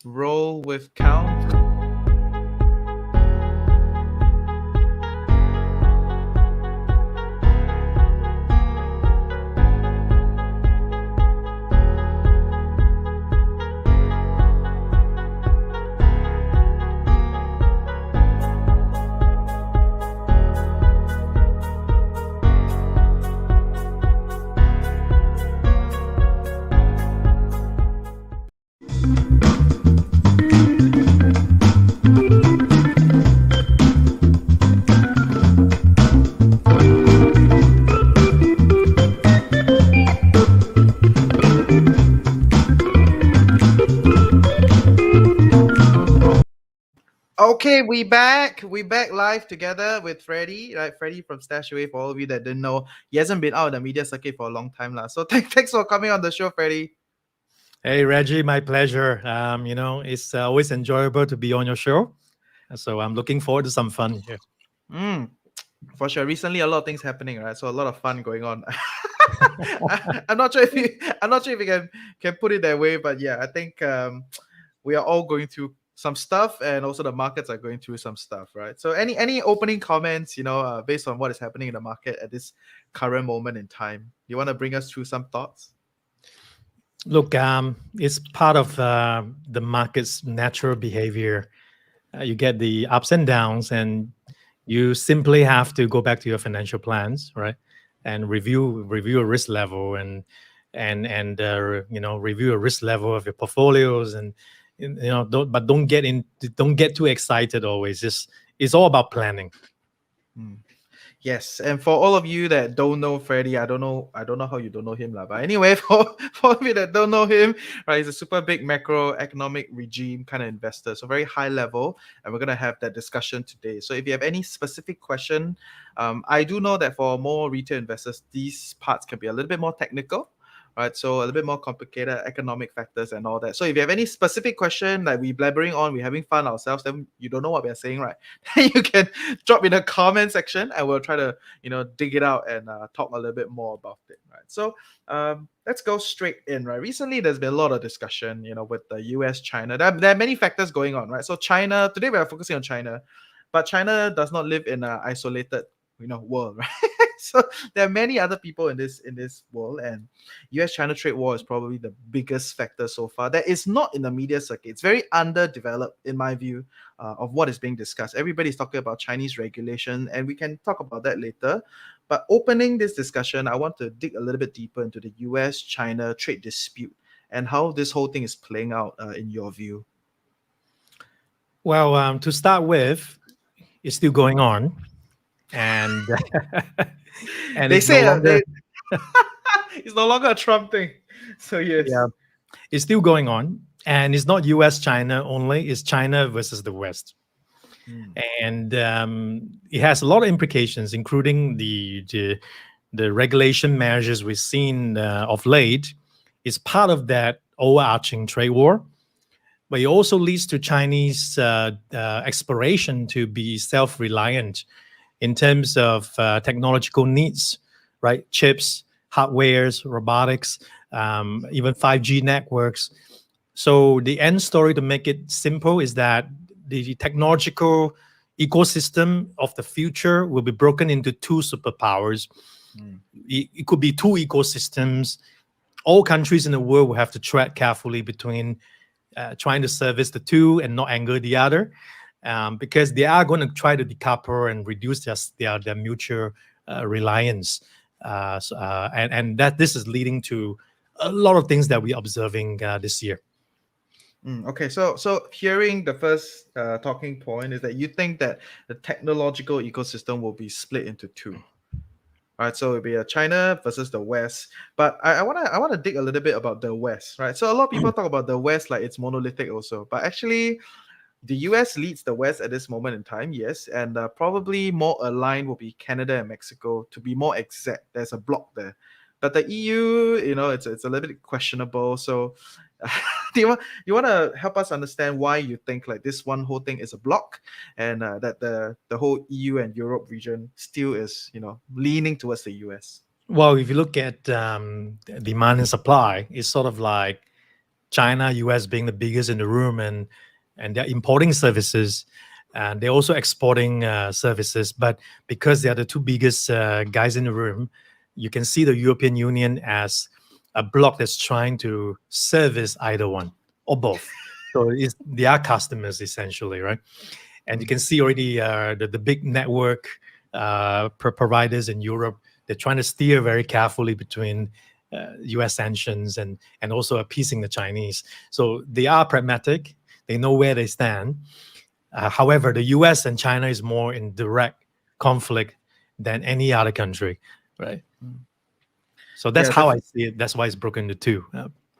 roll with count. Okay, we back. We back live together with Freddy, right? Freddy from Stashaway. For all of you that didn't know, he hasn't been out of the media circuit for a long time, lah. So thanks for coming on the show, Freddy. Hey, Reggie, my pleasure. It's always enjoyable to be on your show. So I'm looking forward to some fun here. For sure. Recently, a lot of things happening, right? So a lot of fun going on. I'm not sure if you can put it that way, but yeah, I think we are all going through some stuff, and also the markets are going through some stuff, right? So any opening comments, based on what is happening in the market at this current moment in time? You want to bring us through some thoughts? Look, it's part of the market's natural behavior. You get the ups and downs, and you simply have to go back to your financial plans, right? And review a risk level, and review a risk level of your portfolios, and don't get too excited always. It's all about planning. Yes, and for all of you that don't know Freddy, I don't know how you don't know him, lah. But anyway, for all of you that don't know him, right, he's a super big macroeconomic regime kind of investor, so very high level, and we're gonna have that discussion today. So if you have any specific question, I do know that for more retail investors, these parts can be a little bit more technical. Right, so a little bit more complicated economic factors and all that. So if you have any specific question, like we blabbering on, we're having fun ourselves, then you don't know what we're saying, right? Then you can drop in the comment section, and we'll try to dig it out and talk a little bit more about it, right? So let's go straight in, right? Recently, there's been a lot of discussion, with the US, China. There are many factors going on, right? So China, today we are focusing on China, but China does not live in an isolated world, right? So there are many other people in this world, and US-China trade war is probably the biggest factor so far that is not in the media circuit. It's very underdeveloped, in my view, of what is being discussed. Everybody's talking about Chinese regulation, and we can talk about that later. But opening this discussion, I want to dig a little bit deeper into the US-China trade dispute and how this whole thing is playing out in your view. Well, to start with, it's still going on, and and They it's no say longer it's no longer a Trump thing. So yes. yeah, it's still going on, and it's not U.S. China only. It's China versus the West, and it has a lot of implications, including the regulation measures we've seen of late. Is part of that overarching trade war, but it also leads to Chinese aspiration to be self-reliant in terms of technological needs, right? Chips, hardwares, robotics, even 5G networks. So the end story, to make it simple, is that the technological ecosystem of the future will be broken into two superpowers. It could be two ecosystems. All countries in the world will have to tread carefully between trying to service the two and not anger the other, because they are going to try to decouple and reduce their mutual reliance. And that this is leading to a lot of things that we're observing this year. Okay, so hearing the first talking point is that you think that the technological ecosystem will be split into two. Right, so it'll be a China versus the West, but I wanna dig a little bit about the West, right? So a lot of people talk about the West like it's monolithic also, but actually, the US leads the West at this moment in time, yes, and probably more aligned will be Canada and Mexico. To be more exact, there's a block there, but the EU, it's a little bit questionable. So, do you want to help us understand why you think like this one whole thing is a block, and that the whole EU and Europe region still is leaning towards the US? Well, if you look at demand and supply, it's sort of like China, US being the biggest in the room, and they're importing services, and they're also exporting services. But because they are the two biggest guys in the room, you can see the European Union as a bloc that's trying to service either one or both. So they are customers essentially, right? And you can see already the big network providers in Europe, they're trying to steer very carefully between U.S. sanctions and also appeasing the Chinese. So they are pragmatic. They know where they stand. However, the U.S. and China is more in direct conflict than any other country, right? So that's Yeah, how I see it. That's why it's broken into two,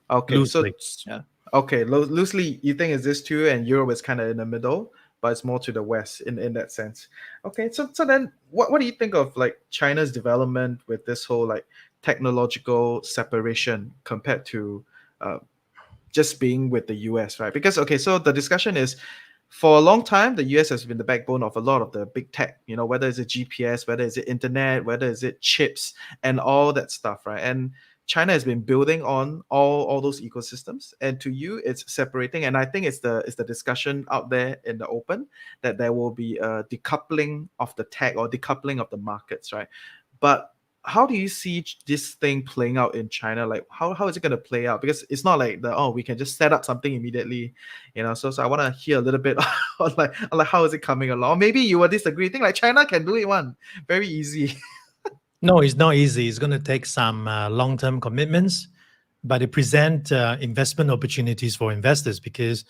okay. So loosely. Yeah. okay, loosely, you think it's this two, and Europe is kind of in the middle, but it's more to the west in that sense. Okay, so then what do you think of like China's development with this whole like technological separation compared to uh, just being with the US, right? Because okay, so the discussion is for a long time, the US has been the backbone of a lot of the big tech, whether it's a GPS, whether it's the internet, whether it's it chips and all that stuff, right? And China has been building on all those ecosystems. And to you, it's separating. And I think it's the discussion out there in the open that there will be a decoupling of the tech or decoupling of the markets, right? But how do you see this thing playing out in China? Like how is it going to play out? Because it's not like we can just set up something immediately, So I want to hear a little bit on like how is it coming along? Maybe you will disagree. Think like China can do it one very easy. No, it's not easy. It's going to take some long-term commitments, but it present investment opportunities for investors because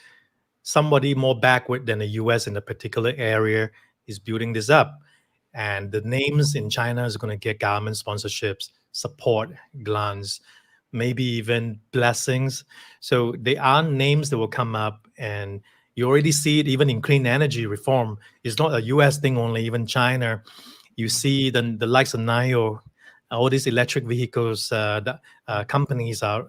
somebody more backward than the US in a particular area is building this up. And the names in China is going to get government sponsorships, support, grants, maybe even blessings. So there are names that will come up, and you already see it even in clean energy reform. It's not a US thing only, even China. You see the likes of NIO, all these electric vehicles companies are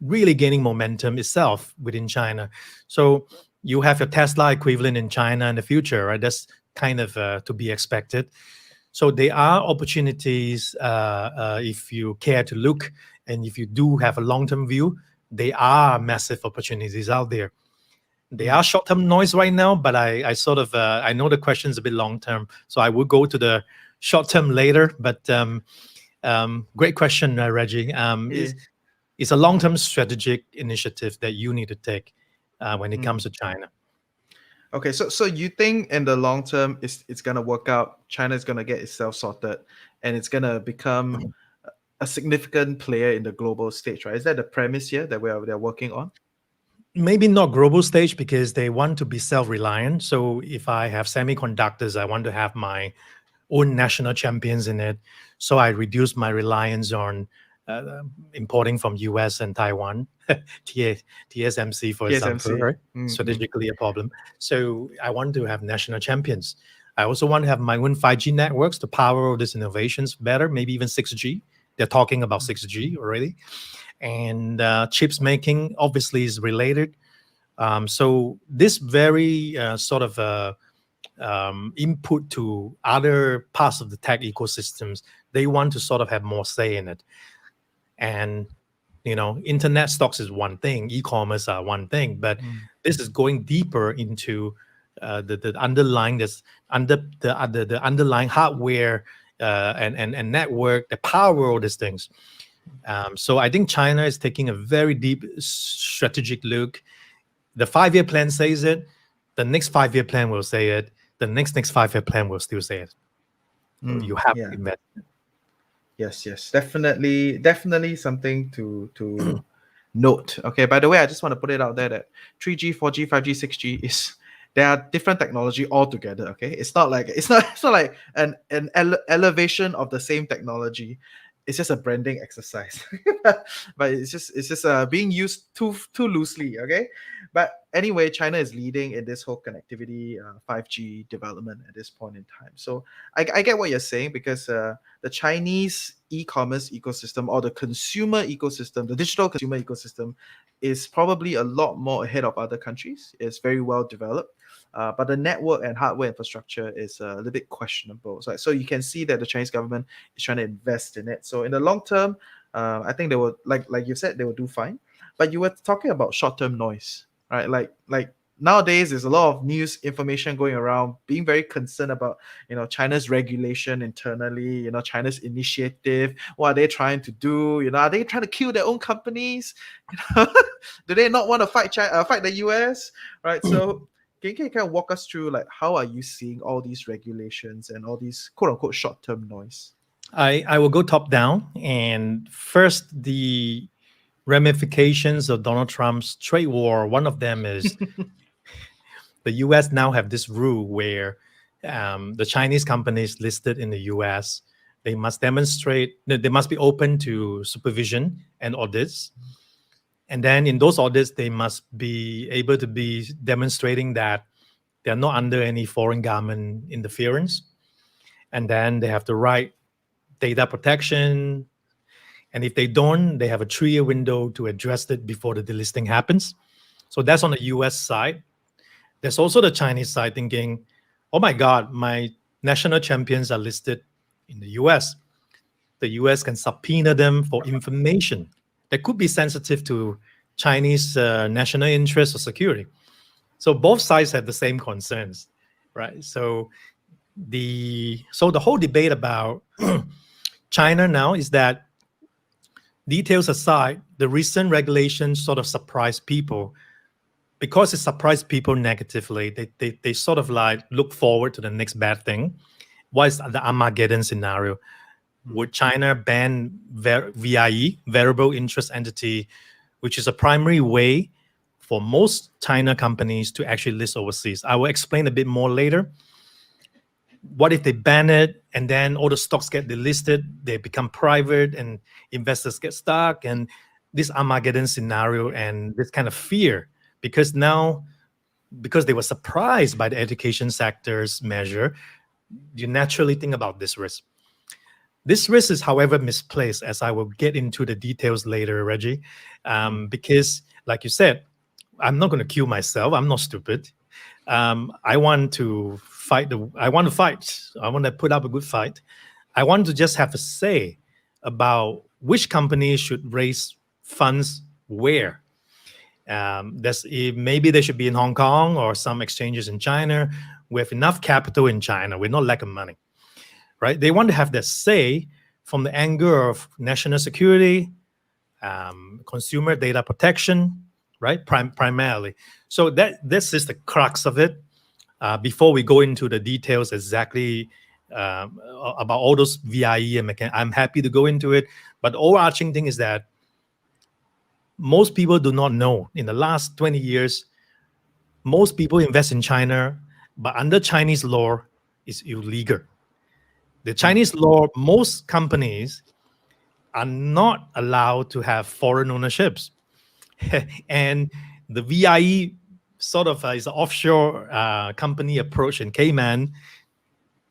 really gaining momentum itself within China. So you have your Tesla equivalent in China in the future, right? That's kind of to be expected. So there are opportunities if you care to look, and if you do have a long-term view, there are massive opportunities out there. They are short-term noise right now, but I sort of I know the question is a bit long-term, so I will go to the short-term later. But great question, Reggie. Yeah. It's a long-term strategic initiative that you need to take when it comes Mm. to China. Okay, so you think in the long term it's gonna work out? China's gonna get itself sorted, and it's gonna become a significant player in the global stage, right? Is that the premise here that they're working on? Maybe not global stage because they want to be self-reliant. So if I have semiconductors, I want to have my own national champions in it. So I reduce my reliance on importing from US and Taiwan, TSMC, for example, TSMC. right? Strategically a problem. So I want to have national champions. I also want to have my own 5G networks to power all these innovations better, maybe even 6G. They're talking about 6G already. And chips making obviously is related. So this very sort of input to other parts of the tech ecosystems, they want to sort of have more say in it. And internet stocks is one thing, e-commerce are one thing, but this is going deeper into the underlying the underlying hardware and network, the power of these things. So I think China is taking a very deep strategic look. The 5-year plan says it. The next 5-year plan will say it. The next 5-year plan will still say it. So you have to Yeah. invest. Yes. Definitely something to note. Okay. By the way, I just want to put it out there that 3G, 4G, 5G, 6G is they are different technology altogether. Okay. It's not like an elevation of the same technology. It's just a branding exercise. But it's just being used too loosely. Okay. But anyway, China is leading in this whole connectivity 5G development at this point in time. So I get what you're saying because the Chinese e-commerce ecosystem or the consumer ecosystem, the digital consumer ecosystem, is probably a lot more ahead of other countries. It's very well developed, but the network and hardware infrastructure is a little bit questionable. So you can see that the Chinese government is trying to invest in it. So in the long term, I think they will, like you said, they will do fine. But you were talking about short-term noise, right? Like nowadays there's a lot of news information going around, being very concerned about, China's regulation internally, China's initiative. What are they trying to do? Are they trying to kill their own companies? Do they not want to fight the US? Right. So can you kind of walk us through, like, how are you seeing all these regulations and all these quote unquote short-term noise? I will go top down. And first, the ramifications of Donald Trump's trade war. One of them is the US now have this rule where the Chinese companies listed in the US, they must demonstrate, they must be open to supervision and audits. And then in those audits, they must be able to be demonstrating that they're not under any foreign government interference. And then they have to write data protection. And if they don't, they have a 3-year window to address it before the delisting happens. So that's on the US side. There's also the Chinese side thinking, oh my God, my national champions are listed in the US. The US can subpoena them for information that could be sensitive to Chinese national interest or security. So both sides have the same concerns, right? So the whole debate about China now is that, details aside, the recent regulations sort of surprised people. Because it surprised people negatively, they sort of like look forward to the next bad thing. What is the Armageddon scenario? Would China ban VIE, variable interest entity, which is a primary way for most China companies to actually list overseas? I will explain a bit more later. What if they ban it and then all the stocks get delisted, they become private and investors get stuck? And this Armageddon scenario and this kind of fear, because they were surprised by the education sector's measure, you naturally think about this risk. This risk is, however, misplaced, as I will get into the details later, Reggie, because, like you said, I'm not going to kill myself. I'm not stupid. I want to fight. I want to put up a good fight. I want to just have a say about which companies should raise funds where. Maybe they should be in Hong Kong or some exchanges in China. We have enough capital in China. We're not lacking money, right? They want to have their say from the angle of national security, consumer data protection, right? Primarily. So this is the crux of it. Before we go into the details exactly about all those VIE and I'm happy to go into it. But the overarching thing is that most people do not know. In the last 20 years, most people invest in China, but under Chinese law, it's illegal. The Chinese law, most companies are not allowed to have foreign ownerships. And the VIE sort of is an offshore company approach in Cayman,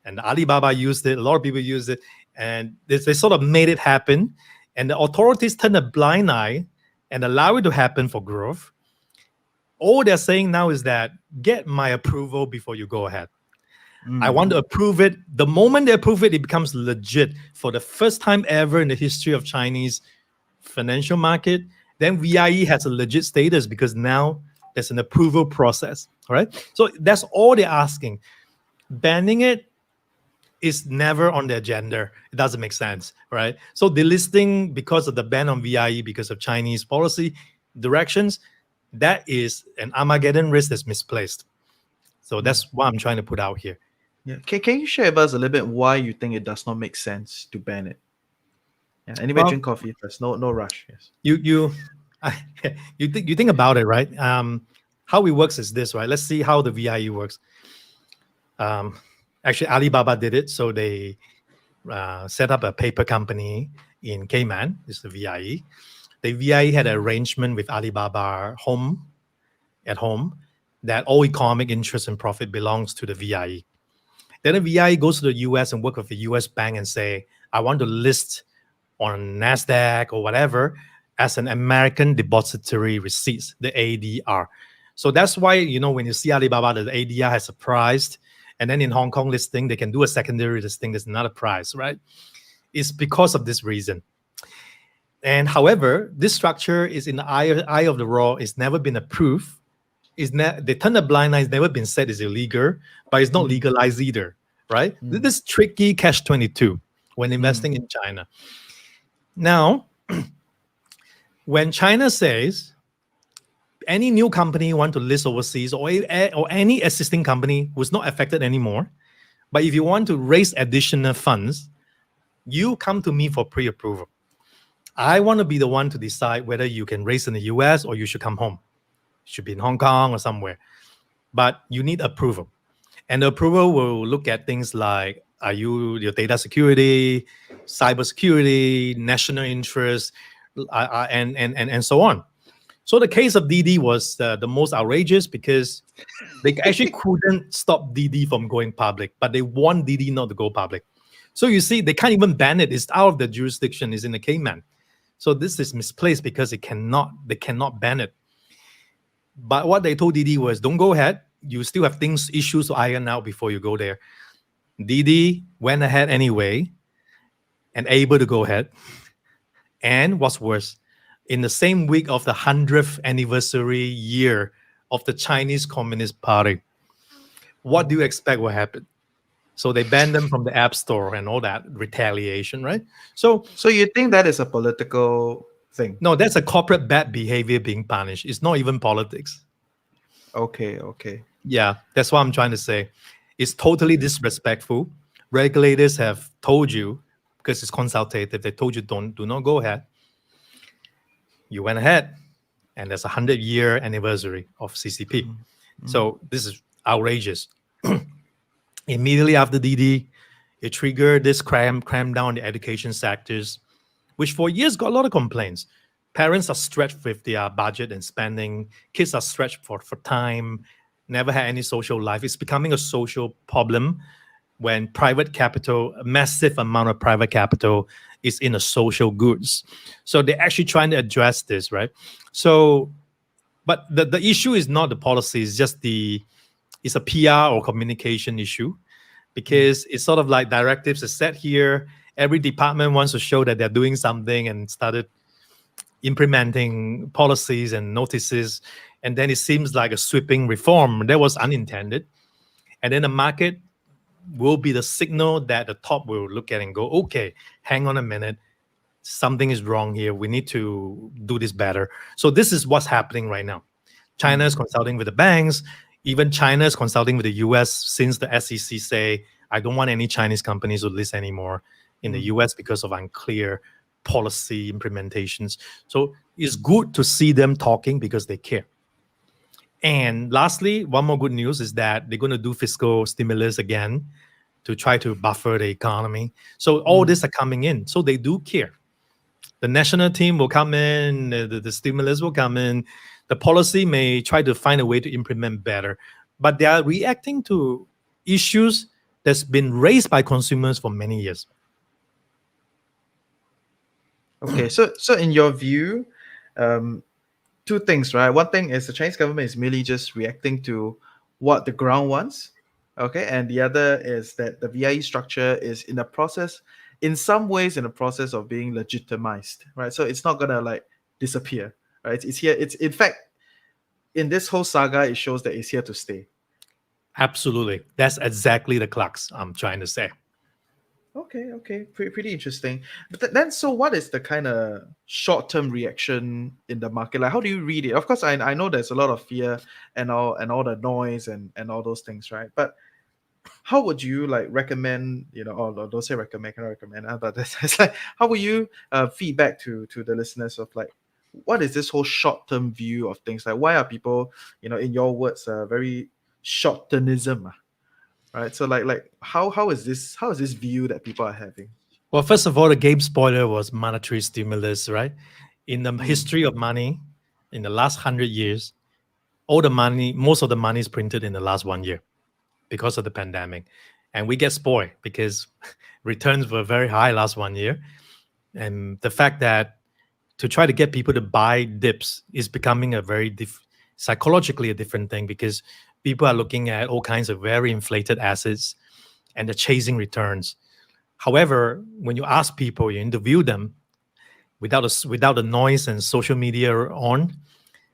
and Alibaba used it, a lot of people used it, and they sort of made it happen. And the authorities turned a blind eye and allow it to happen for growth. All they're saying now is that, get my approval before you go ahead. I want to approve it. The moment they approve it, it becomes legit. For the first time ever in the history of Chinese financial market, then VIE has a legit status because now there's an approval process. All right. So that's all they're asking. Banning it is never on the agenda. It doesn't make sense, right? So delisting because of the ban on VIE, because of Chinese policy directions, that is an Armageddon risk that's misplaced. So that's what I'm trying to put out here. Yeah. Can you share with us a little bit why you think it does not make sense to ban it? Yeah. Anyway, drink coffee first. No rush. Yes. You think about it, right? How it works is this, right? Let's see how the VIE works. Actually, Alibaba did it. So they set up a paper company in Cayman. This is the VIE. The VIE had an arrangement with Alibaba at home that all economic interest and profit belongs to the VIE. Then the VIE goes to the US and work with the US bank and say, I want to list on NASDAQ or whatever as an American Depository Receipts, the ADR. So that's why, when you see Alibaba, the ADR has a price. And then in Hong Kong listing, they can do a secondary listing. There's another price, right? It's because of this reason. And however, this structure is in the eye of the law. It's never been approved. They turn a blind eye. It's never been said is illegal, but it's not Mm, legalized either, right? mm, This tricky catch-22 when mm, investing in China. Now, when China says any new company want to list overseas or any existing company who's not affected anymore, but if you want to raise additional funds, you come to me for pre-approval. I want to be the one to decide whether you can raise in the US or you should come home. It should be in Hong Kong or somewhere. But you need approval. And the approval will look at things like are your data security, cyber security, national interest, and so on. So the case of Didi was the most outrageous because they actually couldn't stop Didi from going public, but they want Didi not to go public. So you see, they can't even ban it. It's out of the jurisdiction. It's in the Cayman. So this is misplaced because they cannot ban it. But what they told Didi was, don't go ahead. You still have issues to iron out before you go there. Didi went ahead anyway and able to go ahead. And what's worse, in the same week of the 100th anniversary year of the Chinese Communist Party, what do you expect will happen? So they banned them from the App Store and all that retaliation, right? So you think that is a political thing? no, that's a corporate bad behavior being punished. It's not even politics. Okay. Yeah, that's what I'm trying to say. It's totally disrespectful. Regulators have told you, because it's consultative, they told you do not go ahead. You went ahead, and there's a 100-year anniversary of CCP. Mm-hmm. So this is outrageous. Immediately after Didi, it triggered this cram down the education sectors, which for years got a lot of complaints. Parents are stretched with their budget and spending. Kids are stretched for time, never had any social life. It's becoming a social problem when private capital, a massive amount of private capital is in the social goods. So they're actually trying to address this, right? So, but the issue is not the policy, it's just it's a PR or communication issue, because it's sort of like directives are set here. Every department wants to show that they're doing something and started implementing policies and notices. And then it seems like a sweeping reform that was unintended. And then the market will be the signal that the top will look at and go, okay, hang on a minute. Something is wrong here. We need to do this better. So this is what's happening right now. China is consulting with the banks. Even China is consulting with the US since the SEC say, I don't want any Chinese companies to list anymore in the US because of unclear policy implementations. So it's good to see them talking because they care. And lastly, one more good news is that they're going to do fiscal stimulus again to try to buffer the economy. So all this are coming in. So they do care. The national team will come in, the stimulus will come in. The policy may try to find a way to implement better, but they are reacting to issues that's been raised by consumers for many years. Okay, so in your view, two things, right? One thing is the Chinese government is merely just reacting to what the ground wants, okay, and the other is that the VIE structure is in some ways in the process of being legitimized, right? So it's not gonna like disappear, right? It's here. It's in fact in this whole saga, it shows that it's here to stay. Absolutely, that's exactly the crux I'm trying to say. Okay, pretty interesting. But then, so what is the kind of short-term reaction in the market? Like, how do you read it? Of course, I know there's a lot of fear and all the noise and all those things, right? But how would you like recommend? Or don't say recommend, cannot recommend. But it's like, how would you feedback to the listeners of like, what is this whole short-term view of things? Like, why are people, in your words, very short-termism? Right. So like how is this view that people are having? Well, first of all, the game spoiler was monetary stimulus, right? In the history of money, in the last 100 years, most of the money is printed in the last 1 year because of the pandemic. And we get spoiled because returns were very high last 1 year. And the fact that to try to get people to buy dips is becoming a very psychologically a different thing, because people are looking at all kinds of very inflated assets and they're chasing returns. However, when you ask people, you interview them, without the noise and social media on,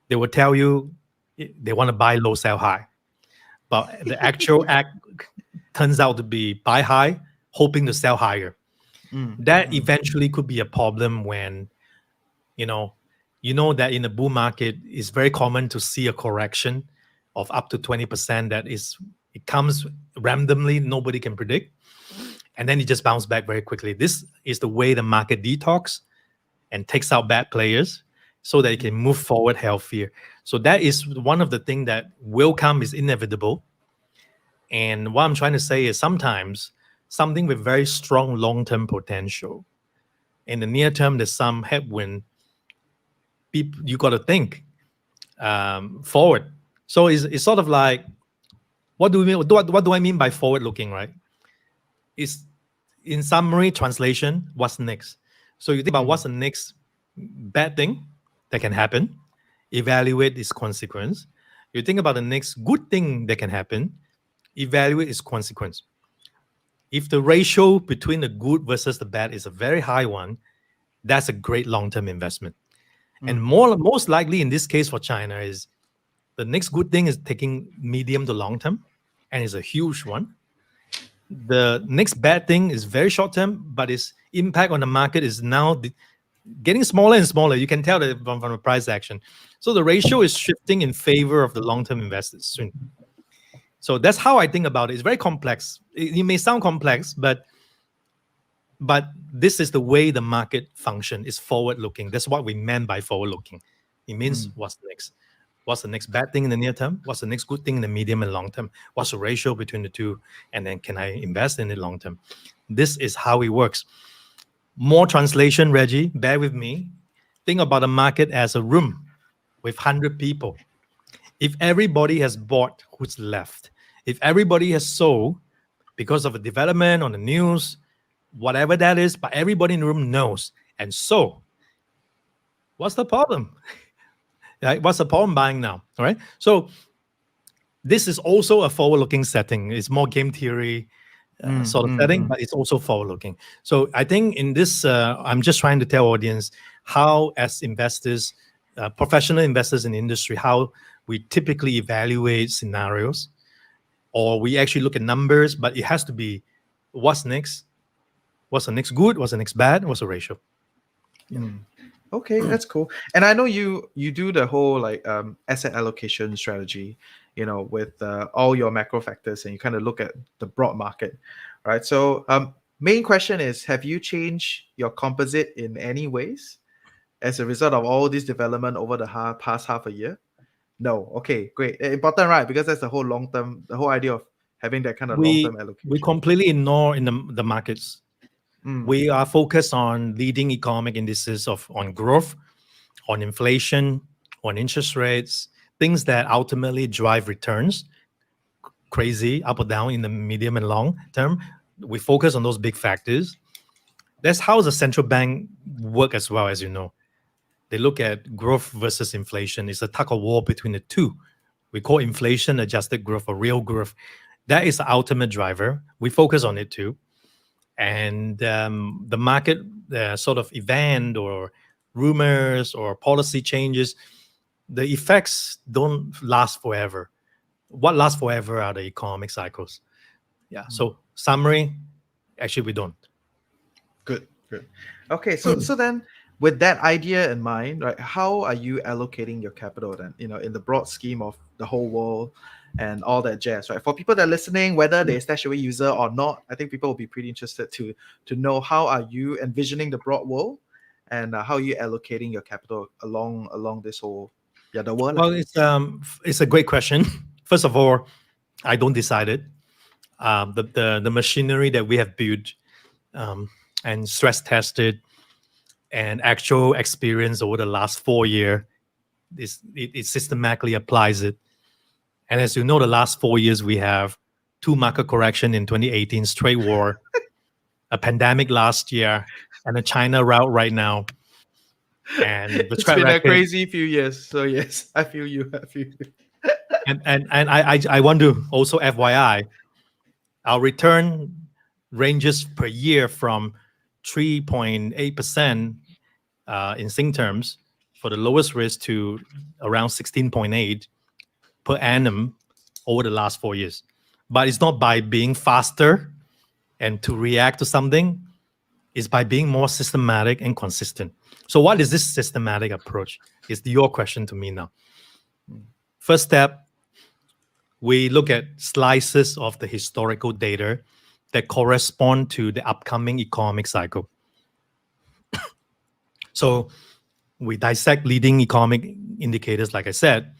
they will tell you they want to buy low, sell high. But the actual act turns out to be buy high, hoping to sell higher. That eventually could be a problem when you know that in a bull market it's very common to see a correction of up to 20%. It comes randomly, nobody can predict, and then it just bounces back very quickly. This is the way the market detox and takes out bad players so that it can move forward healthier. So that is one of the things that will come, is inevitable. And what I'm trying to say is sometimes something with very strong long-term potential, in the near term there's some headwind, you got to think forward. So it's sort of like, what do we mean? What do I mean by forward looking, right? It's, in summary translation, what's next. So you think about what's the next bad thing that can happen, evaluate its consequence. You think about the next good thing that can happen, evaluate its consequence. If the ratio between the good versus the bad is a very high one, that's a great long-term investment. And most likely in this case for China is the next good thing is taking medium to long term, and it's a huge one. The next bad thing is very short term, but its impact on the market is now getting smaller and smaller. You can tell that from the price action. So the ratio is shifting in favor of the long-term investors soon. So that's how I think about it. It's very complex. It may sound complex, but this is the way the market function is forward-looking. That's what we meant by forward-looking. It means what's next. What's the next bad thing in the near term? What's the next good thing in the medium and long term? What's the ratio between the two? And then can I invest in the long term? This is how it works. More translation, Reggie, bear with me. Think about the market as a room with 100 people. If everybody has bought, who's left? If everybody has sold because of a development on the news, whatever that is, but everybody in the room knows. And so, what's the problem? Right? What's the problem buying now? All right. So this is also a forward-looking setting. It's more game theory sort of setting, but it's also forward-looking. So I think in this, I'm just trying to tell audience how, as investors, professional investors in the industry, how we typically evaluate scenarios, or we actually look at numbers, but it has to be what's next, what's the next good, what's the next bad, what's the ratio. Okay, that's cool. And I know you do the whole like asset allocation strategy, with all your macro factors, and you kind of look at the broad market, right? So main question is, have you changed your composite in any ways as a result of all this development over the past half a year? No. Okay, great. Important, right? Because that's the whole long-term, the whole idea of having that kind of long-term allocation. We completely ignore in the markets. We are focused on leading economic indices on growth, on inflation, on interest rates, things that ultimately drive returns, crazy up or down in the medium and long term. We focus on those big factors. That's how the central bank work as well, as you know. They look at growth versus inflation. It's a tug of war between the two. We call inflation adjusted growth or real growth. That is the ultimate driver. We focus on it too. And the market sort of event or rumors or policy changes, the effects don't last forever. What lasts forever are the economic cycles. Yeah. So summary, actually we don't. Good. Okay. So then, with that idea in mind, right, how are you allocating your capital then? In the broad scheme of the whole world and all that jazz, right? For people that are listening, whether they're Stashaway user or not, I think people will be pretty interested to know how are you envisioning the broad world, and how are you allocating your capital along this whole the world. Well, it's a great question. First of all, I don't decide it. The machinery that we have built and stress tested and actual experience over the last 4 years, it systematically applies it. And as you know, the last 4 years we have 2 market correction in 2018, trade war, a pandemic last year, and a China rout right now. And it's been a crazy few years. So yes, I feel you. And I want to also FYI, our return ranges per year from 3.8% in Sing terms for the lowest risk to around 16.8 per annum over the last 4 years. But it's not by being faster and to react to something, it's by being more systematic and consistent. So what is this systematic approach? Is your question to me now. First step, we look at slices of the historical data that correspond to the upcoming economic cycle. So we dissect leading economic indicators, like I said,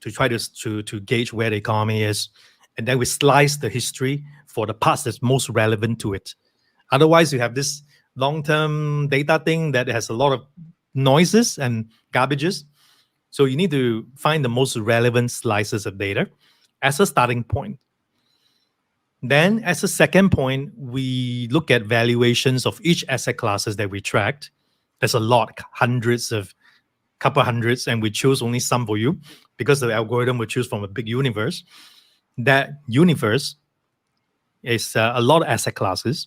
to try to gauge where the economy is. And then we slice the history for the parts that's most relevant to it. Otherwise, you have this long-term data thing that has a lot of noises and garbages. So you need to find the most relevant slices of data as a starting point. Then, as a second point, we look at valuations of each asset classes that we tracked. There's a lot, couple hundreds, and we choose only some for you because the algorithm will choose from a big universe. That universe is a lot of asset classes,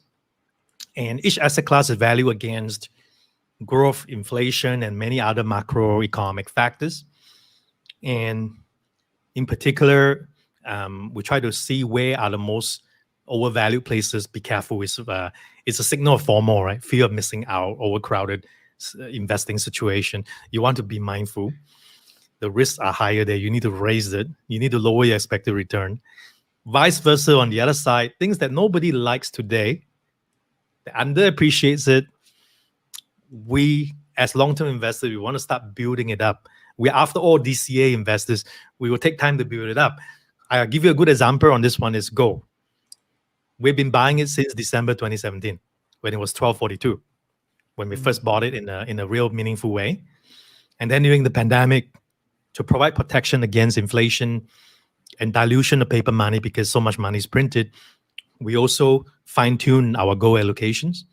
and each asset class is valued against growth, inflation, and many other macroeconomic factors. And in particular, we try to see where are the most overvalued places. Be careful. It's a signal of FOMO, right? Fear of missing out, overcrowded investing situation. You want to be mindful. The risks are higher there. You need to raise it. You need to lower your expected return. Vice versa on the other side, things that nobody likes today, that underappreciates it. We, as long-term investors, we want to start building it up. We're, after all, DCA investors. We will take time to build it up. I'll give you a good example on this one is gold. We've been buying it since December 2017 when it was 1242, when we first bought it in a real meaningful way. And then during the pandemic, to provide protection against inflation and dilution of paper money because so much money is printed, we also fine-tune our gold allocations.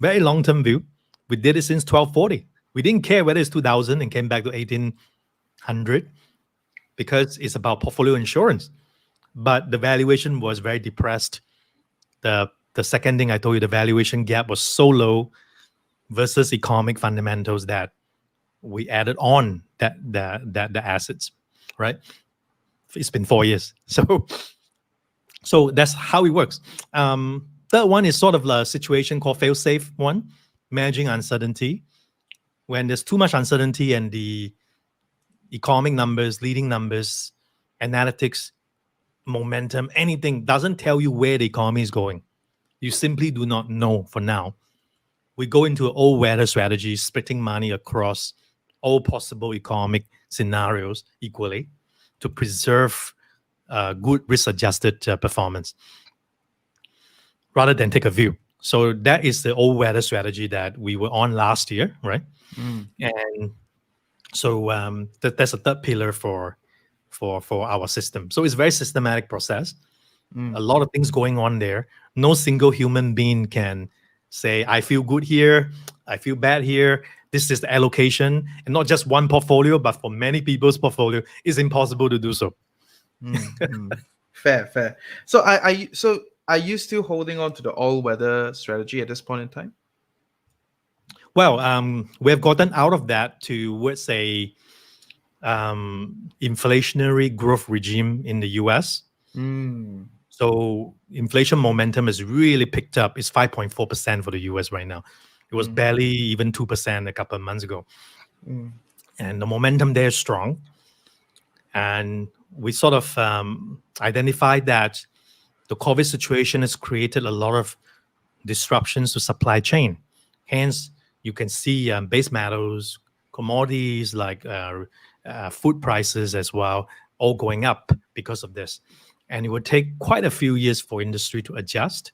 Very long-term view. We did it since 1240. We didn't care whether it's 2000 and came back to 1800 because it's about portfolio insurance. But the valuation was very depressed. The second thing I told you, the valuation gap was so low versus economic fundamentals that we added on the assets, right? It's been 4 years. So that's how it works. Third one is sort of a situation called fail-safe one, managing uncertainty. When there's too much uncertainty and the economic numbers, leading numbers, analytics, momentum, anything doesn't tell you where the economy is going. You simply do not know for now. We go into an all-weather strategy, splitting money across all possible economic scenarios equally to preserve good risk-adjusted performance rather than take a view. So that is the all-weather strategy that we were on last year, right? And so that's a third pillar for our system. So it's a very systematic process. A lot of things going on there. No single human being can say, I feel good here, I feel bad here. This is the allocation, and not just one portfolio, but for many people's portfolio, it's impossible to do so. Fair. So are you still holding on to the all-weather strategy at this point in time? Well, we have gotten out of that towards a inflationary growth regime in the US. So inflation momentum has really picked up. It's 5.4% for the US right now. It was barely even 2% a couple of months ago. And the momentum there is strong. And we sort of identified that the COVID situation has created a lot of disruptions to supply chain. Hence, you can see base metals, commodities like food prices as well, all going up because of this. And it would take quite a few years for industry to adjust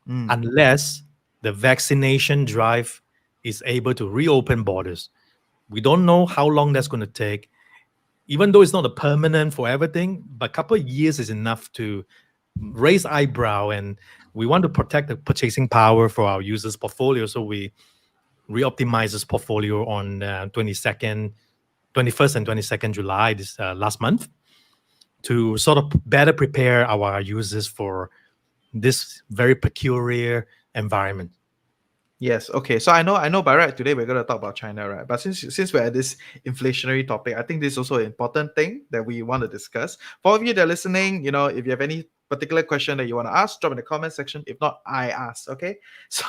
unless the vaccination drive is able to reopen borders. We don't know how long that's going to take, even though it's not a permanent for everything, but a couple of years is enough to raise eyebrow, and we want to protect the purchasing power for our users' portfolio. So we re-optimize this portfolio on 21st and 22nd July, this last month, to sort of better prepare our users for this very peculiar environment. Yes. Okay. So I know. By right, today we're going to talk about China, right? But since we're at this inflationary topic, I think this is also an important thing that we want to discuss. For all of you that are listening, if you have any particular question that you want to ask, drop in the comment section. If not, I ask. Okay. So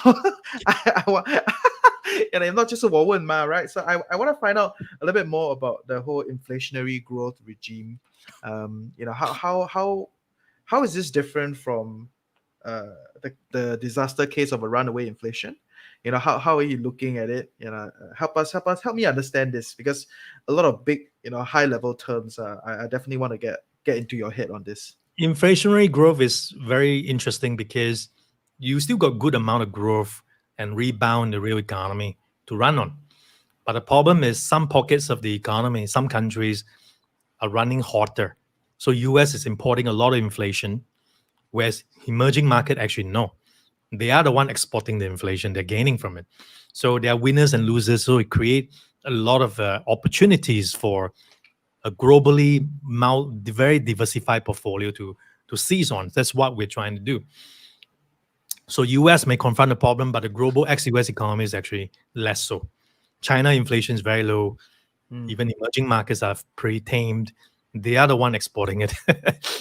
I want. And I'm not just a woman, ma, right? So I want to find out a little bit more about the whole inflationary growth regime. How is this different from the disaster case of a runaway inflation? How are you looking at it? Help me understand this, because a lot of big, high level terms. I definitely want to get into your head on this. Inflationary growth is very interesting because you still got good amount of growth and rebound the real economy to run on. But the problem is some pockets of the economy, some countries are running hotter. So US is importing a lot of inflation, whereas emerging market actually no. They are the one exporting the inflation. They're gaining from it. So there are winners and losers. So it create a lot of opportunities for a globally very diversified portfolio to seize on. That's what we're trying to do. So US may confront the problem, but the global ex-US economy is actually less so. China inflation is very low. Even emerging markets are pretty tamed. They are the one exporting it.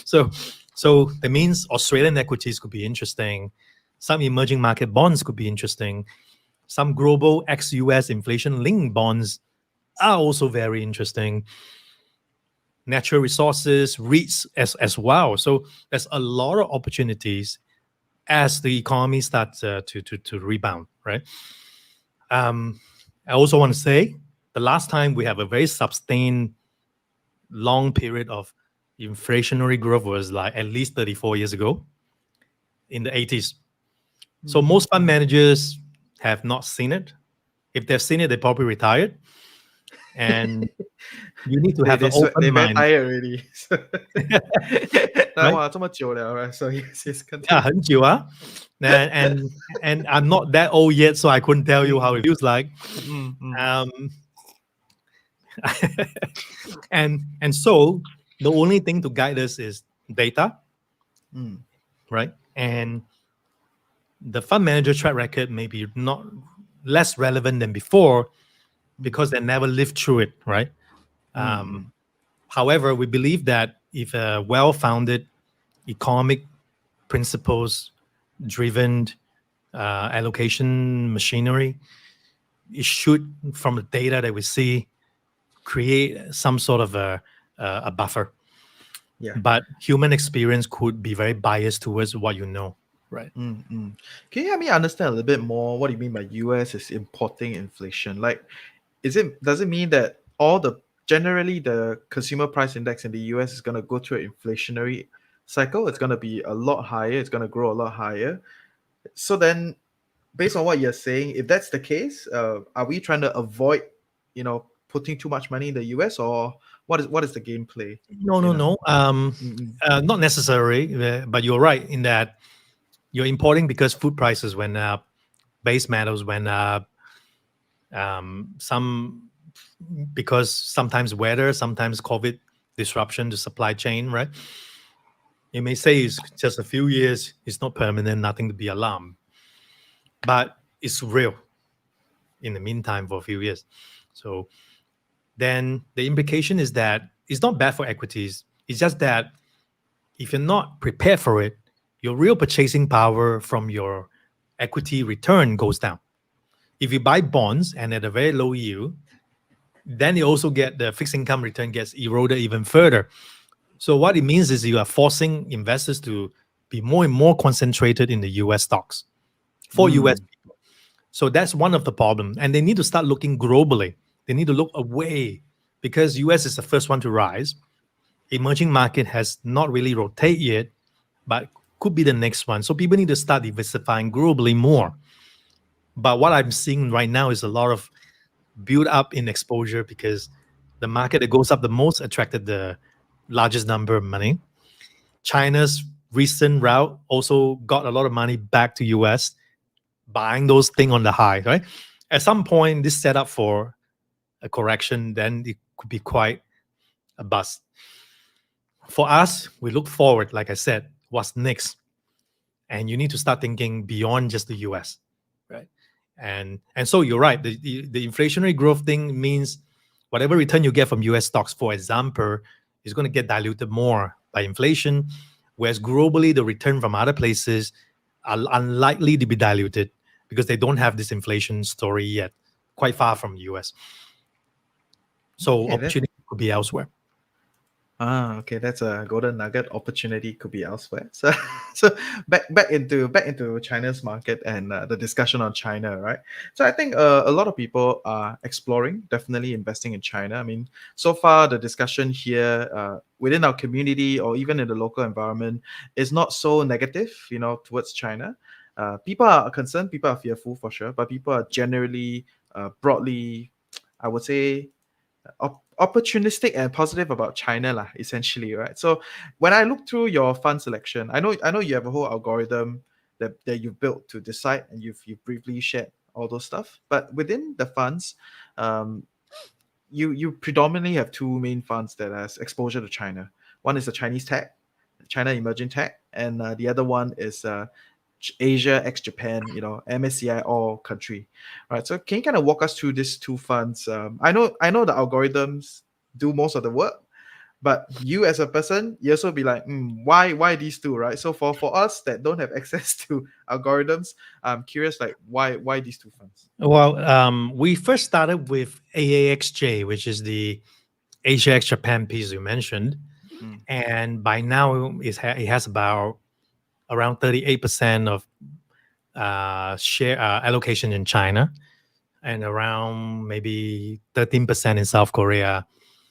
so so that means Australian equities could be interesting. Some emerging market bonds could be interesting. Some global ex-US inflation-linked bonds are also very interesting. Natural resources, REITs as well. So there's a lot of opportunities as the economy starts to rebound, right? I also want to say the last time we have a very sustained long period of inflationary growth was like at least 34 years ago in the 80s. So most fund managers have not seen it. If they've seen it, they probably retired. And you need to they have they an sweat, they open very mind, tired already. right? 哇，这么久了, right? So yes, Yeah, continue. 很久啊. And I'm not that old yet, so I couldn't tell you how it feels like. Um, and so the only thing to guide us is data, right? And the fund manager track record may be not less relevant than before because they never lived through it, right? However, we believe that if a well-founded economic principles driven allocation machinery, it should, from the data that we see, create some sort of a buffer. Yeah. But human experience could be very biased towards what you know, right? Can you help me understand a little bit more what do you mean by US is importing inflation? Like, does it mean that generally the consumer price index in the US is going to go through an inflationary cycle? It's going to be a lot higher. It's going to grow a lot higher. So then, based on what you're saying, if that's the case, are we trying to avoid, putting too much money in the US, or what is the gameplay? No, You no, know. no. Not necessary, but you're right in that you're importing because food prices went up, base metals went up, some because sometimes weather, sometimes COVID disruption to supply chain, right? You may say it's just a few years, it's not permanent, nothing to be alarmed, but it's real in the meantime for a few years. So then the implication is that it's not bad for equities. It's just that if you're not prepared for it, your real purchasing power from your equity return goes down. If you buy bonds and at a very low yield, then you also get the fixed income return gets eroded even further. So what it means is you are forcing investors to be more and more concentrated in the US stocks for US people. So that's one of the problems. And they need to start looking globally. They need to look away because US is the first one to rise. Emerging market has not really rotated yet, but could be the next one. So people need to start diversifying globally more. But what I'm seeing right now is a lot of build up in exposure because the market that goes up the most attracted the largest number of money. China's recent route also got a lot of money back to US buying those things on the high, right? At some point, this set up for a correction, then it could be quite a bust. For us, we look forward, like I said, what's next? And you need to start thinking beyond just the US, right? And so you're right. The inflationary growth thing means whatever return you get from US stocks, for example, is going to get diluted more by inflation, whereas globally the return from other places are unlikely to be diluted because they don't have this inflation story yet, quite far from the US. So Okay, opportunity could be elsewhere. Okay, that's a golden nugget. Opportunity could be elsewhere. So, so back into China's market and the discussion on China, right? So I think a lot of people are exploring, definitely investing in China. I mean, so far the discussion here within our community or even in the local environment is not so negative, towards China. People are concerned, people are fearful for sure, but people are generally, broadly, I would say, opportunistic and positive about China lah, essentially, right? So when I look through your fund selection, I know you have a whole algorithm that you've built to decide, and you've briefly shared all those stuff. But within the funds, um, you predominantly have two main funds that has exposure to China. One is the Chinese tech, China emerging tech, and the other one is Asia ex Japan, MSCI all country, right? So can you kind of walk us through these two funds? I know the algorithms do most of the work, but you as a person, you also be like, why these two, right? So for us that don't have access to algorithms, I'm curious, like why these two funds? Well, we first started with AAXJ, which is the Asia ex Japan piece you mentioned. Mm, And by now, it has about around 38% of share allocation in China, and around maybe 13% in South Korea,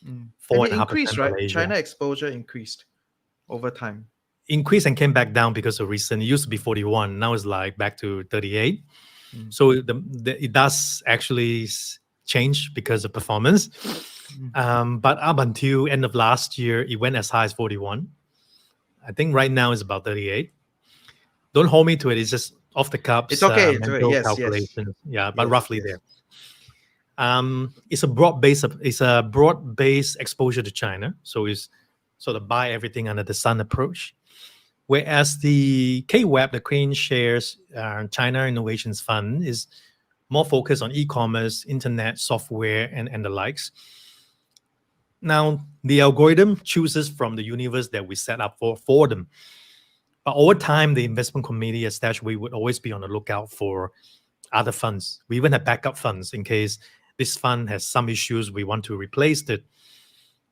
And four it and a half increased, percent right? Malaysia. China exposure increased over time. Increased and came back down because of recent. It used to be 41, now it's like back to 38. Mm, So it does actually change because of performance. But up until end of last year, it went as high as 41. I think right now is about 38. Don't hold me to it. It's just off the It's cups, okay. It's okay. mental Yes, yes, calculations. Yeah, but yes, roughly yes. there. It's a broad based exposure to China. So it's sort of buy everything under the sun approach. Whereas the KWEB, the Crane Shares China Innovations Fund, is more focused on e-commerce, internet, software, and the likes. Now, the algorithm chooses from the universe that we set up for them. But over time, the investment committee at Stashaway would always be on the lookout for other funds. We even have backup funds in case this fund has some issues, we want to replace it.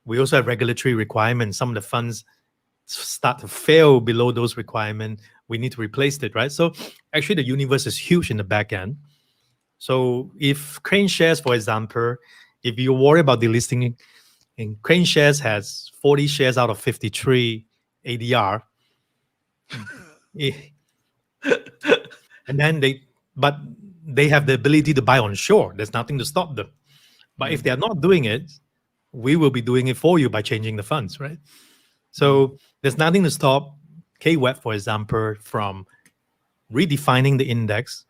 We also have regulatory requirements. Some of the funds start to fail below those requirements. We need to replace it, right? So actually, the universe is huge in the back end. So if Crane Shares, for example, if you worry about delisting, and Crane Shares has 40 shares out of 53 ADR, and then they have the ability to buy on shore. There's nothing to stop them. But if they're not doing it, we will be doing it for you by changing the funds, right? So there's nothing to stop KWEB, for example, from redefining the index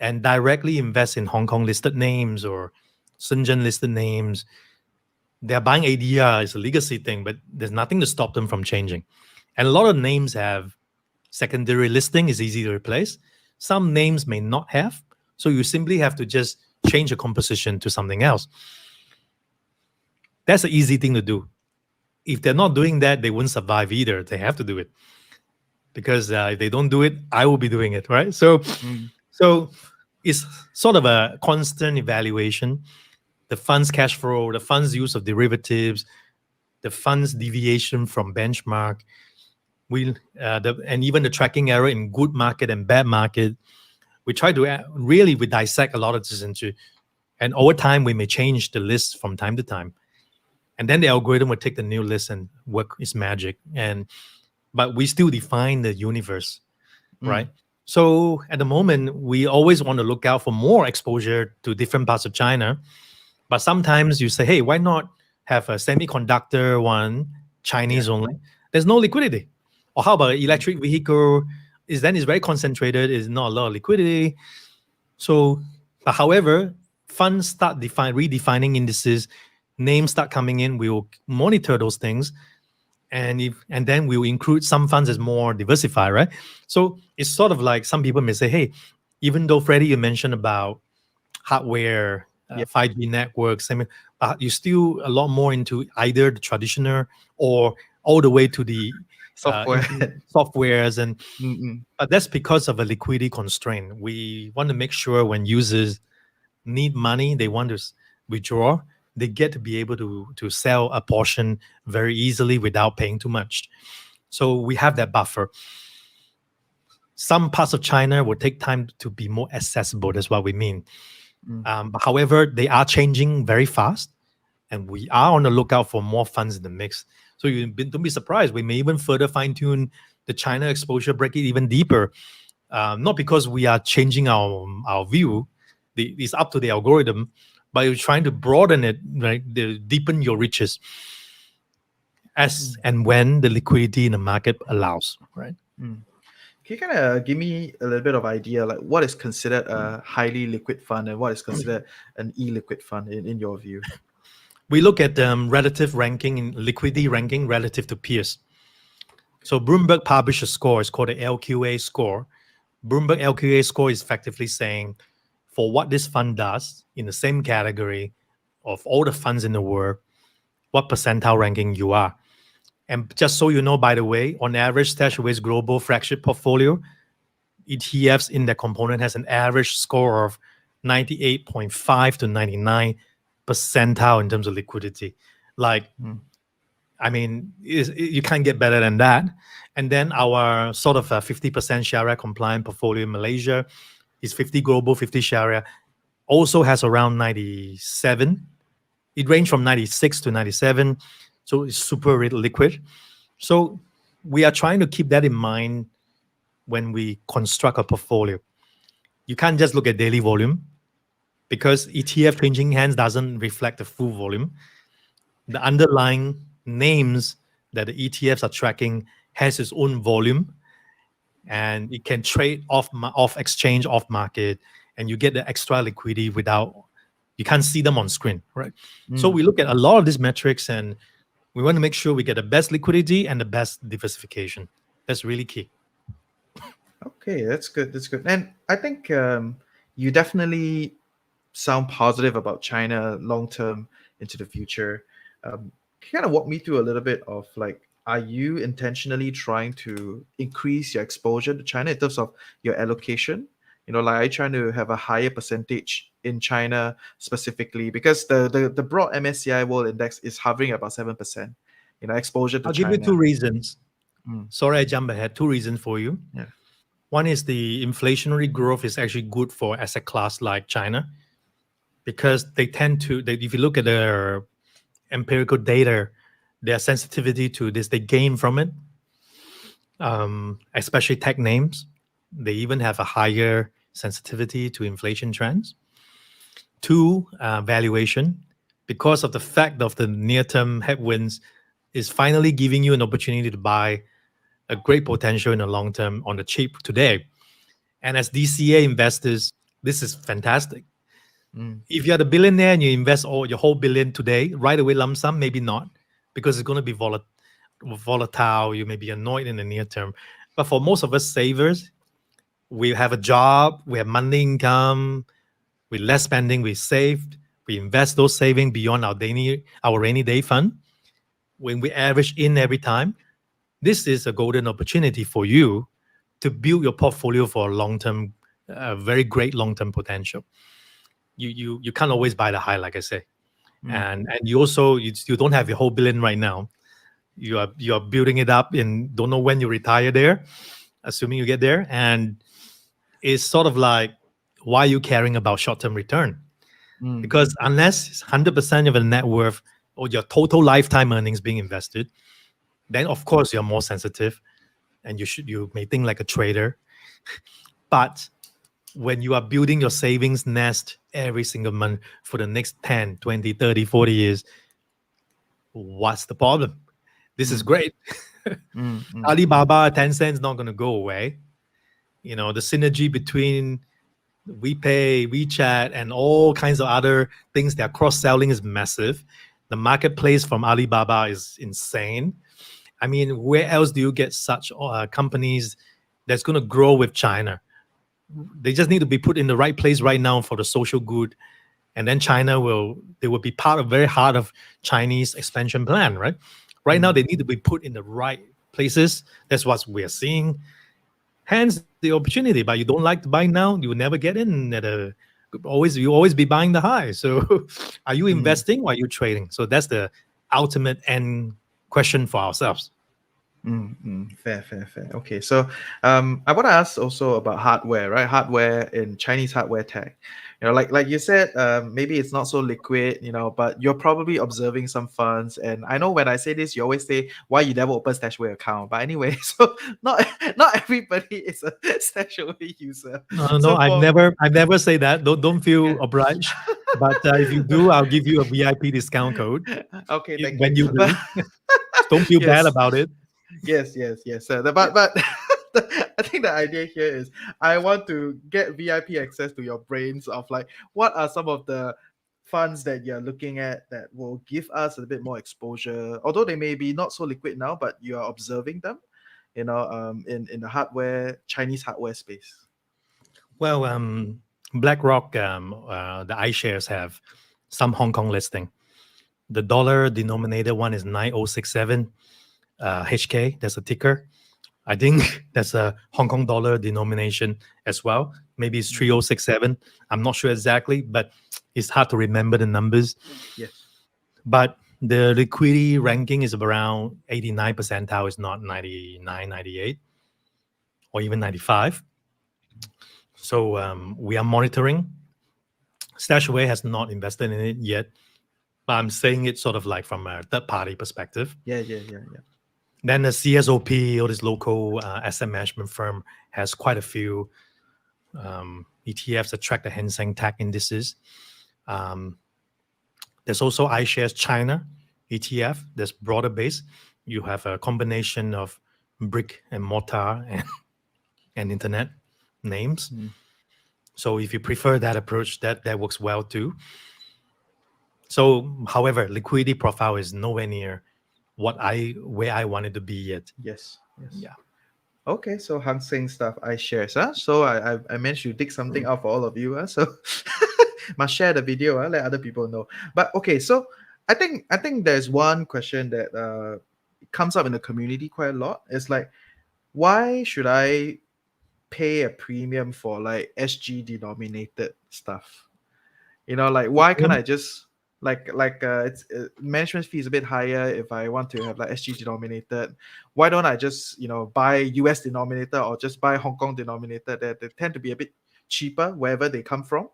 and directly invest in Hong Kong listed names or Shenzhen listed names. They're buying ADR, it's a legacy thing, but there's nothing to stop them from changing. And a lot of names have secondary listing, is easy to replace. Some names may not have. So you simply have to just change the composition to something else. That's an easy thing to do. If they're not doing that, they wouldn't survive either. They have to do it. Because if they don't do it, I will be doing it, right? So it's sort of a constant evaluation. The fund's cash flow, the fund's use of derivatives, the fund's deviation from benchmark, and even the tracking error in good market and bad market. We try to we dissect a lot of this into, and over time we may change the list from time to time, and then the algorithm will take the new list and work its magic. But we still define the universe, right? So at the moment, we always want to look out for more exposure to different parts of China. But sometimes you say, hey, why not have a semiconductor one, Chinese only? There's no liquidity. Or how about electric vehicle? Is very concentrated, is not a lot of liquidity. So, but however, funds start redefining indices, names start coming in, we will monitor those things. And then we'll include some funds as more diversified, right? So it's sort of like some people may say, hey, even though Freddy, you mentioned about hardware, Yeah. 5G networks. I mean, but you're still a lot more into either the traditional or all the way to the Software. softwares. And Mm-mm. but that's because of a liquidity constraint. We want to make sure when users need money, they want to withdraw, they get to be able to sell a portion very easily without paying too much. So we have that buffer. Some parts of China will take time to be more accessible. That's what we mean. But however, they are changing very fast, and we are on the lookout for more funds in the mix. So don't be surprised. We may even further fine tune the China exposure, break it even deeper. Not because we are changing our view. It's up to the algorithm, but you're trying to broaden it, right? Deepen your riches as and when the liquidity in the market allows, right? Can you kind of give me a little bit of idea, like what is considered a highly liquid fund and what is considered an illiquid fund in your view? We look at relative ranking in liquidity ranking relative to peers. So Bloomberg published a score. It's called the LQA score. Bloomberg LQA score is effectively saying for what this fund does in the same category of all the funds in the world, what percentile ranking you are. And just so you know, by the way, on average, Stashaway's global flagship portfolio, ETFs in that component has an average score of 98.5 to 99 percentile in terms of liquidity. Like, I mean, you can't get better than that. And then our sort of 50% Sharia compliant portfolio in Malaysia is 50 global, 50 Sharia, also has around 97. It ranged from 96 to 97. So it's super liquid. So we are trying to keep that in mind when we construct a portfolio. You can't just look at daily volume because ETF changing hands doesn't reflect the full volume. The underlying names that the ETFs are tracking has its own volume, and it can trade off exchange, off market, and you get the extra liquidity without, you can't see them on screen, right? So we look at a lot of these metrics, and we want to make sure we get the best liquidity and the best diversification. That's really key. Okay, that's good. That's good. And I think you definitely sound positive about China long term into the future. Kind of walk me through a little bit of like, are you intentionally trying to increase your exposure to China in terms of your allocation? You know, like, are you trying to have a higher percentage in China specifically? Because the broad MSCI World Index is hovering about 7%. You know, exposure to I'll give China. you two reasons. Mm. Sorry, I jumped ahead. Two reasons for you. Yeah. One is the inflationary growth is actually good for asset class like China because they tend to, if you look at their empirical data, their sensitivity to this, they gain from it, especially tech names. They even have a higher sensitivity to inflation trends. Two, valuation, because of the fact of the near-term headwinds, is finally giving you an opportunity to buy a great potential in the long term on the cheap today. And as DCA investors, this is fantastic. If you're the billionaire and you invest all your whole billion today, right away lump sum, maybe not, because it's going to be volatile. You may be annoyed in the near term. But for most of us savers, we have a job, we have monthly income, with less spending, we saved, we invest those savings beyond our rainy day fund. When we average in every time, this is a golden opportunity for you to build your portfolio for a long-term, very great long-term potential. You can't always buy the high, like I say, and you also you don't have your whole billion right now. You are building it up and don't know when you retire there, assuming you get there, and it's sort of like, why are you caring about short-term return? Because unless 100% of the net worth or your total lifetime earnings being invested, then of course you're more sensitive, and you may think like a trader. But when you are building your savings nest every single month for the next 10, 20, 30, 40 years, what's the problem? This is great. Alibaba, Tencent is not going to go away. You know, the synergy between WePay, WeChat, and all kinds of other things that are cross-selling is massive. The marketplace from Alibaba is insane. I mean, where else do you get such companies that's going to grow with China? They just need to be put in the right place right now for the social good, and then China will be part of very hard of Chinese expansion plan, right? Right now Mm, they need to be put in the right places. That's what we're seeing. Hence the opportunity. But you don't like to buy now, you will never get in at a you always be buying the high. So are you mm. investing or are you trading? So that's the ultimate end question for ourselves. Fair, fair, fair. Okay, so I want to ask also about hardware, right? Hardware in Chinese hardware tech. Like you said, maybe it's not so liquid, but you're probably observing some funds. And I know when I say this, you always say why you never open Stashaway account. But anyway, so not everybody is a Stashaway user. No, So for I've never say that. Don't feel yeah. obliged. But if you do, I'll give you a VIP discount code Okay, thank you. when you But do. Don't feel bad yes, about it. yes. But I think the idea here is I want to get VIP access to your brains of like what are some of the funds that you're looking at that will give us a bit more exposure, although they may be not so liquid now, but you are observing them, in the hardware Chinese hardware space. Well, BlackRock, the iShares have some Hong Kong listing. The dollar denominated one is 9067 HK. That's a ticker. I think that's a Hong Kong dollar denomination as well. Maybe it's Mm, 3067. I'm not sure exactly, but it's hard to remember the numbers. yes. But the liquidity ranking is around 89 percentile. It's not 99, 98, or even 95. So we are monitoring. Stashaway has not invested in it yet, but I'm saying it sort of like from a third party perspective. Yeah. Then the CSOP, or this local asset management firm, has quite a few ETFs that track the Hang Seng Tech indices. Um, there's also iShares China ETF that's broader based. You have a combination of brick and mortar and internet names. Mm, So if you prefer that approach, that works well too. So, however, liquidity profile is nowhere near where I wanted to be yet. yes. Yeah. Okay, so Hang Seng stuff I shares, huh? So I managed to dig something out for all of you, huh? So must share the video, huh? Let other people know. But okay, so I think there's one question that comes up in the community quite a lot. It's like, why should I pay a premium for like SG denominated stuff? Like why can't I just it's management fee is a bit higher if I want to have like SG denominated. Why don't I just buy US denominated or just buy Hong Kong denominated? They tend to be a bit cheaper wherever they come from.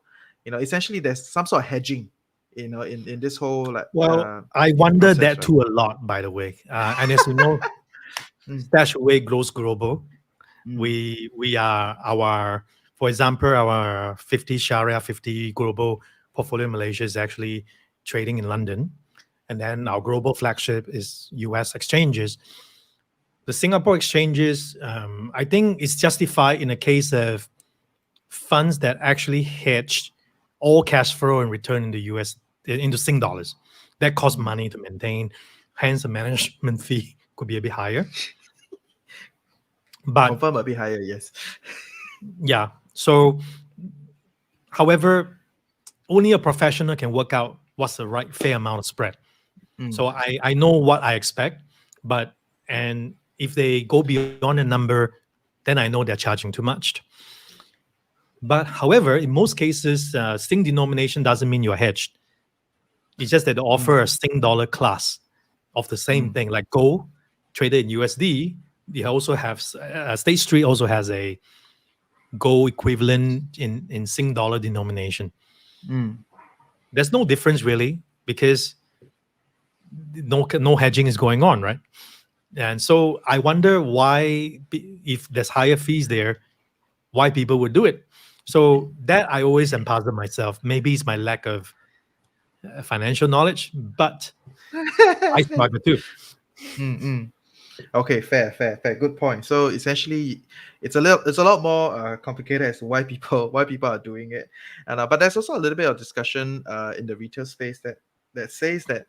Essentially there's some sort of hedging. In this whole like Well, I wonder process, that right? too a lot, by the way. And as you know, Mm, Stashaway grows global. mm, We are our, for example, our 50 Sharia 50 global portfolio in Malaysia is actually trading in London, and then mm, our global flagship is US exchanges. The Singapore exchanges, I think, is justified in a case of funds that actually hedge all cash flow and return into US into Sing dollars. That costs mm. money to maintain. Hence, the management fee could be a bit higher. But Confirm a bit higher, yes. yeah, so however, only a professional can work out what's the right fair amount of spread. Mm, So I know what I expect, but and if they go beyond a number, then I know they're charging too much. But however, in most cases, Sing denomination doesn't mean you're hedged. It's just that they mm, offer a Sing dollar class of the same mm, thing, like gold traded in USD. They also have State Street also has a gold equivalent in Sing dollar denomination. mm. There's no difference really because no hedging is going on, right? And so I wonder why, if there's higher fees there, why people would do it. So that I always am puzzled myself. Maybe it's my lack of financial knowledge, but I struggle too. Mm, mm. Okay, fair. Good point. So essentially, it's a lot more complicated as to why people why people are doing it, and but there's also a little bit of discussion in the retail space that says that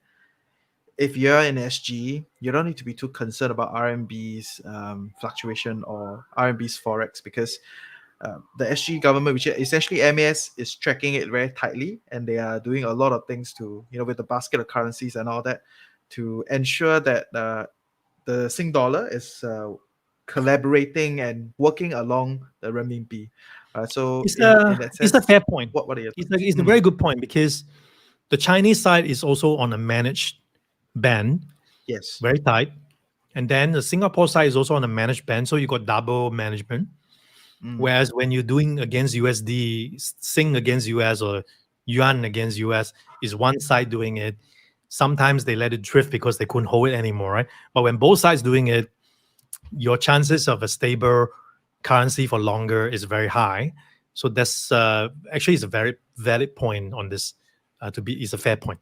if you're in SG, you don't need to be too concerned about RMB's fluctuation or RMB's forex because the SG government, which essentially MAS is tracking it very tightly, and they are doing a lot of things to, with the basket of currencies and all that, to ensure that the Sing dollar is collaborating and working along the renminbi. So in that It's a sense, fair point. what are your It's thoughts? it's a very good point because the Chinese side is also on a managed band, Yes. very tight. And then the Singapore side is also on a managed band. So you got double management. Mm, Whereas when you're doing against USD, Sing against US or Yuan against US, is one side doing it. Sometimes they let it drift because they couldn't hold it anymore, right? But when both sides doing it, your chances of a stable currency for longer is very high. So that's actually is a very valid point on this. Is a fair point.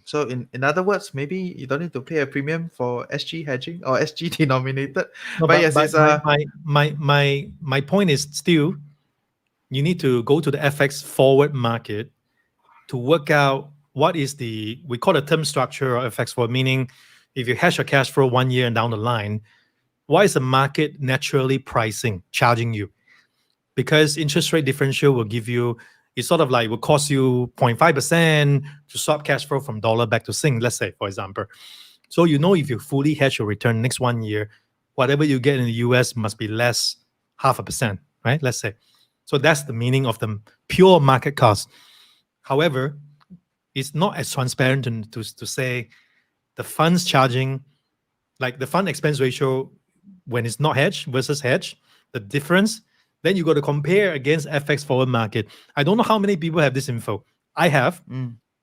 So in other words, maybe you don't need to pay a premium for SG hedging or SG denominated. No, But yes, but it's my point is still you need to go to the FX forward market to work out what is we call the term structure or FX forward, meaning if you hedge your cash flow 1 year and down the line, why is the market naturally charging you? Because interest rate differential will give you, it's sort of like will cost you 0.5% to swap cash flow from dollar back to Sing, let's say, for example. So if you fully hedge your return next 1 year, whatever you get in the US must be less 0.5%, right? Let's say. So that's the meaning of the pure market cost. However, it's not as transparent to say the funds charging, like the fund expense ratio when it's not hedged versus hedged, the difference, then you got to compare against FX forward market. I don't know how many people have this info. I have,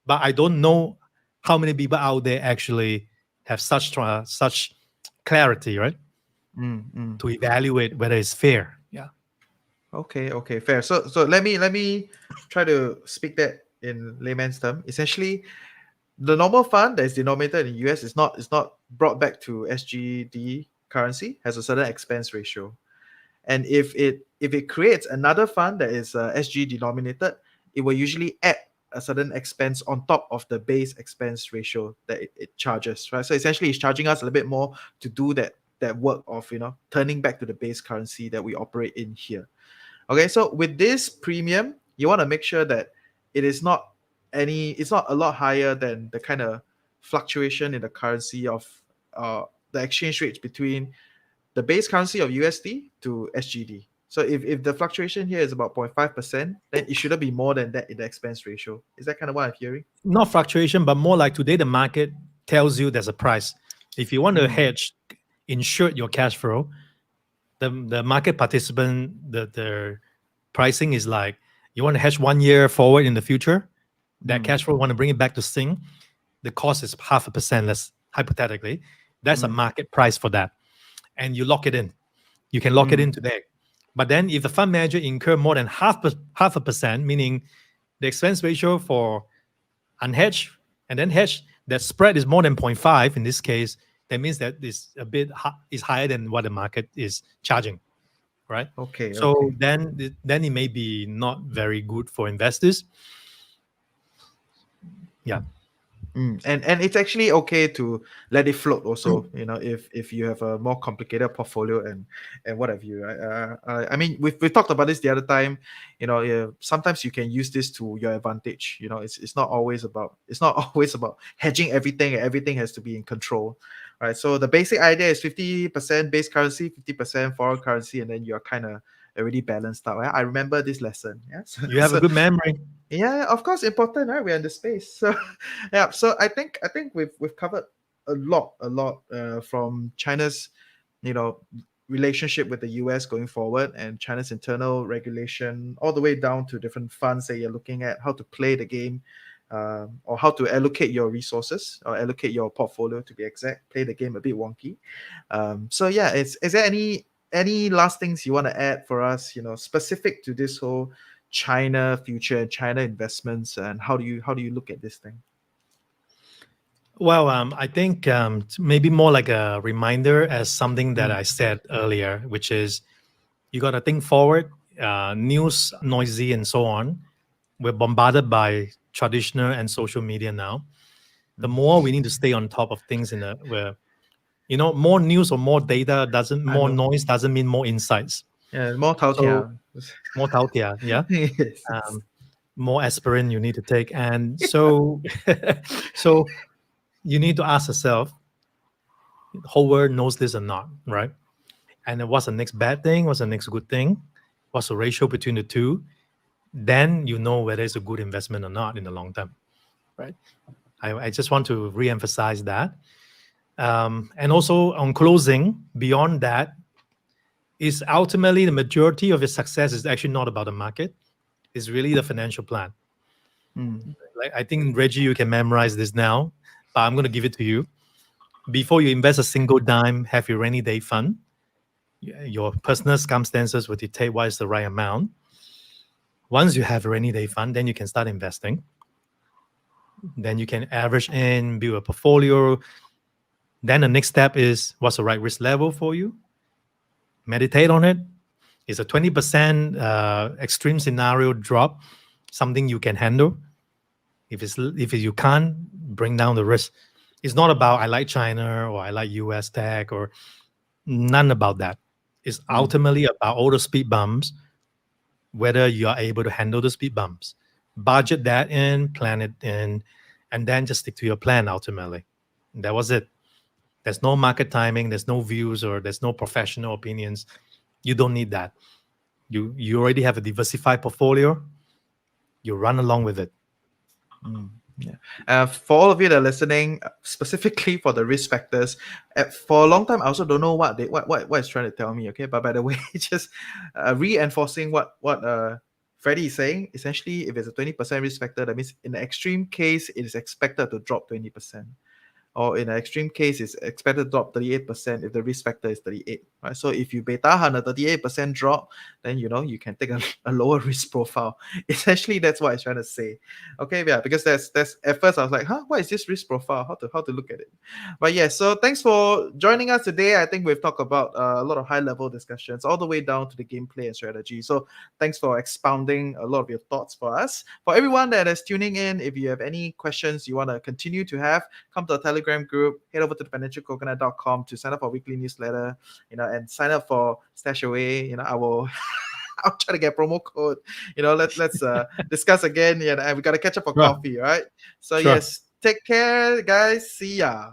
but I don't know how many people out there actually have such clarity, right? To evaluate whether it's fair. Yeah. okay, fair. So let me try to speak that in layman's term. Essentially, the normal fund that is denominated in US is not brought back to SGD currency, has a certain expense ratio. And if it creates another fund that is SG denominated, it will usually add a certain expense on top of the base expense ratio that it charges, right? So essentially, it's charging us a little bit more to do that work of turning back to the base currency that we operate in here. Okay, so with this premium, you want to make sure that it's not a lot higher than the kind of fluctuation in the currency of the exchange rates between the base currency of USD to SGD. So if the fluctuation here is about 0.5%, then it shouldn't be more than that in the expense ratio. Is that kind of what I'm hearing? Not fluctuation, but more like today the market tells you there's a price. If you want to hedge, insure your cash flow, the market participant, the pricing is like you want to hedge 1 year forward in the future, that cash flow want to bring it back to Sing, the cost is 0.5% less, hypothetically. That's a market price for that. And you lock it in. You can lock it in today. But then if the fund manager incur more than half a percent, meaning the expense ratio for unhedged and then hedged, that spread is more than 0.5 in this case, that means that is is higher than what the market is charging, right? Okay. So then it may be not very good for investors. Yeah. And it's actually okay to let it float also, if you have a more complicated portfolio and what have you, right? I mean, we talked about this the other time. Sometimes you can use this to your advantage. It's not always about hedging everything, and everything has to be in control, right? So the basic idea is 50% base currency, 50% foreign currency, and then you're kind of already balanced out, right? I remember this lesson. Yeah. You have a good memory. Yeah, of course, important, right? We're in the space, so yeah. So I think we've covered a lot from China's, you know, relationship with the US going forward, and China's internal regulation, all the way down to different funds that you're looking at, how to play the game, or how to allocate your resources or allocate your portfolio, to be exact. Play the game a bit wonky. So yeah, is there any last things you want to add for us? Specific to this whole China future, China investments, and how do you look at this thing? Well, I think maybe more like a reminder as something that I said earlier, which is you got to think forward. News, noisy, and so on. We're bombarded by traditional and social media now. The more we need to stay on top of things where more news or more data more noise doesn't mean more insights. Yeah, more So tautia. more tautia, yeah. Yes. More aspirin you need to take, and so so you need to ask yourself, the whole world knows this or not, right? And then what's the next bad thing? What's the next good thing? What's the ratio between the two? Then you know whether it's a good investment or not in the long term, right? I just want to re-emphasize that. And also on closing, beyond that, is ultimately the majority of your success is actually not about the market. It's really the financial plan. Mm, Like I think Reggie, you can memorize this now, but I'm going to give it to you. Before you invest a single dime, have your rainy day fund. Your personal circumstances will dictate what is the right amount. Once you have a rainy day fund, then you can start investing. Then you can average in, build a portfolio. Then the next step is what's the right risk level for you? Meditate on it. Is a 20% extreme scenario drop something you can handle? If you can't, bring down the risk. It's not about I like China or I like US tech or none about that. It's ultimately about all the speed bumps, whether you are able to handle the speed bumps. Budget that in, plan it in, and then just stick to your plan ultimately. And that was it. There's no market timing, there's no views, or there's no professional opinions. You don't need that. You already have a diversified portfolio. You run along with it. yeah. For all of you that are listening, specifically for the risk factors, for a long time I also don't know what it's trying to tell me. Okay, but by the way, just reinforcing what Freddy is saying. Essentially, if it's a 20% risk factor, that means in the extreme case, it is expected to drop 20%. Or in an extreme case, it's expected to drop 38% if the risk factor is 38. Right? So if you beta on a 38% drop, then you can take a lower risk profile. Essentially, that's what I'm trying to say. Okay, yeah, because that's at first I was like, what is this risk profile? How to look at it? But yeah, so thanks for joining us today. I think we've talked about a lot of high level discussions all the way down to the gameplay and strategy. So thanks for expounding a lot of your thoughts for us. For everyone that is tuning in, if you have any questions you want to continue to have, come to our Telegram group, head over to thefinancialcoconut.com to sign up for our weekly newsletter, and sign up for Stashaway. I will I'll try to get promo code. Let's discuss again. Yeah, and we gotta catch up for Sure. coffee, right? So Sure. yes, take care, guys. See ya.